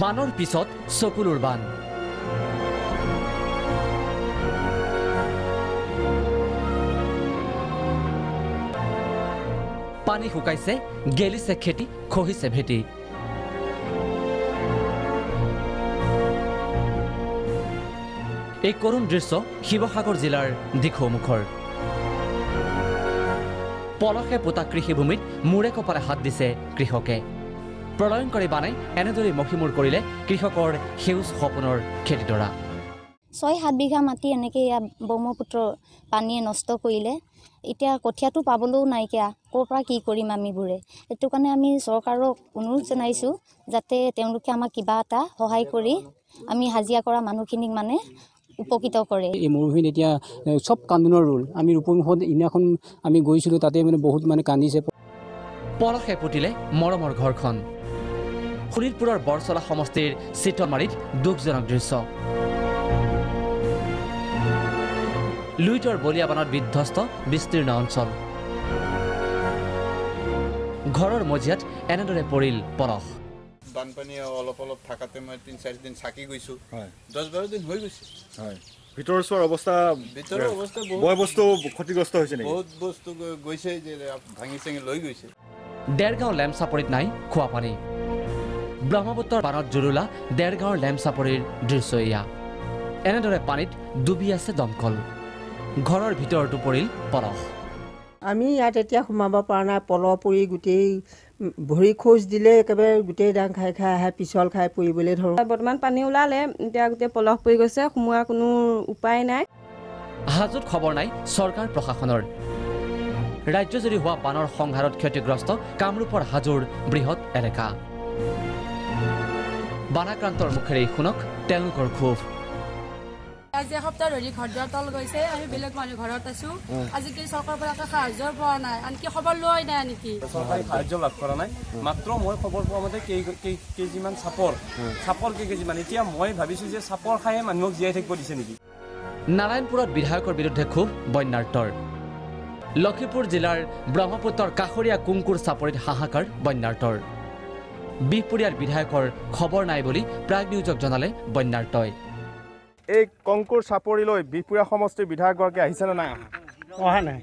বানৰ পিছত চকুলোৰ বান পানী শুকাইছে গেলিছে খেতি খহিছে ভেটি এই কৰুণ দৃশ্য শিৱসাগৰ জিলাৰ দিখৌমুখৰ পলসে পোতা কৃষিভূমিত মূৰে কপালে হাত দিছে কৃষকে প্ৰলয়ংকাৰী বানে এনেদৰে মহিমূৰ কৰিলে কৃষকৰ সেউজ সপোনৰ খেতিডৰা 6-7 বিঘা মাটি এনেকৈ ব্ৰহ্মপুত্ৰ পানীয়ে নষ্ট কৰিলে এতিয়া কঠিয়াটো পাবলৈও নাইকিয়া ক'ৰ পৰা কি কৰিম আমিবোৰে এইটো কাৰণে আমি চৰকাৰক অনুৰোধ জনাইছোঁ যাতে তেওঁলোকে আমাক কিবা এটা সহায় কৰি আমি হাজিৰা কৰা মানুহখিনিক মানে উপকৃত কৰে এই মৰুভূমিত এতিয়া সব কান্দোনৰ ৰোল আমি ৰূপমুখত ইনাখন আমি গৈছিলোঁ তাতে মানে বহুত মানে কান্দিছে পলসে পুতিলে মৰমৰ ঘৰখন শোণিতপুৰৰ বৰচলা সমষ্টিৰ চিতলমাৰীত দুখজনক দৃশ্য লুইটৰ বলিয়াবানত বিধ্বস্ত বিস্তীৰ্ণ অঞ্চল ঘৰৰ মজিয়াত এনেদৰে পৰিল পলস বানপানী অলপ থাকাতে মই 3-4 দিন চাকি গৈছো 10-12 দিন হৈ গৈছে ভিতৰৰ অৱস্থা বয় বস্তু ক্ষতিগ্ৰস্ত হৈছে নেকি বহুত বস্তু গৈছে যে ভাঙি চেঙি লৈ গৈছে দেৰগাঁও লেমচাপৰিত নাই খোৱা পানী ব্ৰহ্মপুত্ৰৰ পাৰত জুৰুলা দেৰগাঁৱৰ লেমচাপৰিৰ দৃশ্য এয়া এনেদৰে পানীত ডুবি আছে দমকল ঘৰৰ ভিতৰতো পৰিল পলস আমি ইয়াত এতিয়া সোমাব পৰা নাই পলহ পৰি গোটেই ভৰি খোজ দিলে একেবাৰে গোটেই ডাং খাই খাই আহে পিছল খাই পৰিবলৈ ধৰোঁ বৰ্তমান পানী ওলালে এতিয়া গোটেই পলস পৰি গৈছে সোমোৱা কোনো উপায় নাই হাজোত খবৰ নাই চৰকাৰ প্ৰশাসনৰ ৰাজ্যজুৰি হোৱা বানৰ সংহাৰত ক্ষতিগ্ৰস্ত কামৰূপৰ হাজোৰ বৃহৎ এলেকা বানাক্ৰান্তৰ মুখেৰে শুনক তেওঁলোকৰ ক্ষোভ আজি এসপ্তাহ ধৰি ঘৰ দুৱাৰ তল গৈছে আমি বেলেগ মানুহ ঘৰত আছো আজিকালি চৰকাৰৰ পৰা সাহায্য পোৱা নাই আনকি খবৰ লোৱাই নাই নেকি চৰকাৰী সাহায্য লাভ কৰা নাই মাত্ৰ মই খবৰ পোৱা মতে কেজিমান চাপৰ কেইকেজিমান এতিয়া মই ভাবিছো যে চাপৰ খায়ে মানুহক জীয়াই থাকিব দিছে নেকি নাৰায়ণপুৰত বিধায়কৰ বিৰুদ্ধে ক্ষোভ বন্যাৰ্তৰ লখিমপুৰ জিলাৰ ব্ৰহ্মপুত্ৰৰ কাষৰীয়া কুংকুৰ চাপৰিত হাহাকাৰ বন্যাৰ্তৰ বিহপুৰীয়াৰ বিধায়কৰ খবৰ নাই বুলি প্ৰাগ নিউজক জনালে বন্যাৰ্তই এই কংকুৰ চাপৰিলৈ বিহপুৰীয়া সমষ্টিৰ বিধায়কগৰাকী আহিছে নে নাই অহা নাই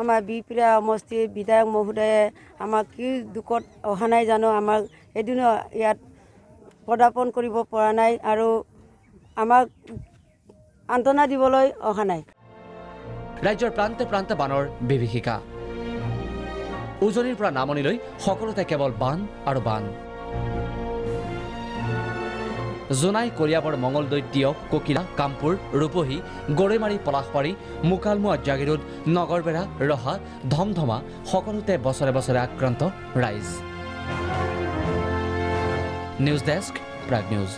আমাৰ বিহপুৰীয়া সমষ্টিৰ বিধায়ক মহোদয়ে আমাক কি দুখত অহা নাই জানো আমাক এদিনো ইয়াত পদাৰ্পণ কৰিব পৰা নাই আৰু আমাক আন্তনা দিবলৈ অহা নাই ৰাজ্যৰ প্ৰান্তে প্ৰান্তে বানৰ বিভীষিকা উজনিৰ পৰা নামনিলৈ সকলোতে কেৱল বান আৰু বান জোনাই কলিয়াবৰ মঙলদৈ টিয়ক ককিলা কামপুৰ ৰূপহী গৰৈমাৰী পলাশবাৰী মুকালমুৱা জাগিৰোড নগৰবেৰা ৰহা ধমধমা সকলোতে বছৰে বছৰে আক্ৰান্ত ৰাইজ নিউজ ডেস্ক প্ৰাগ নিউজ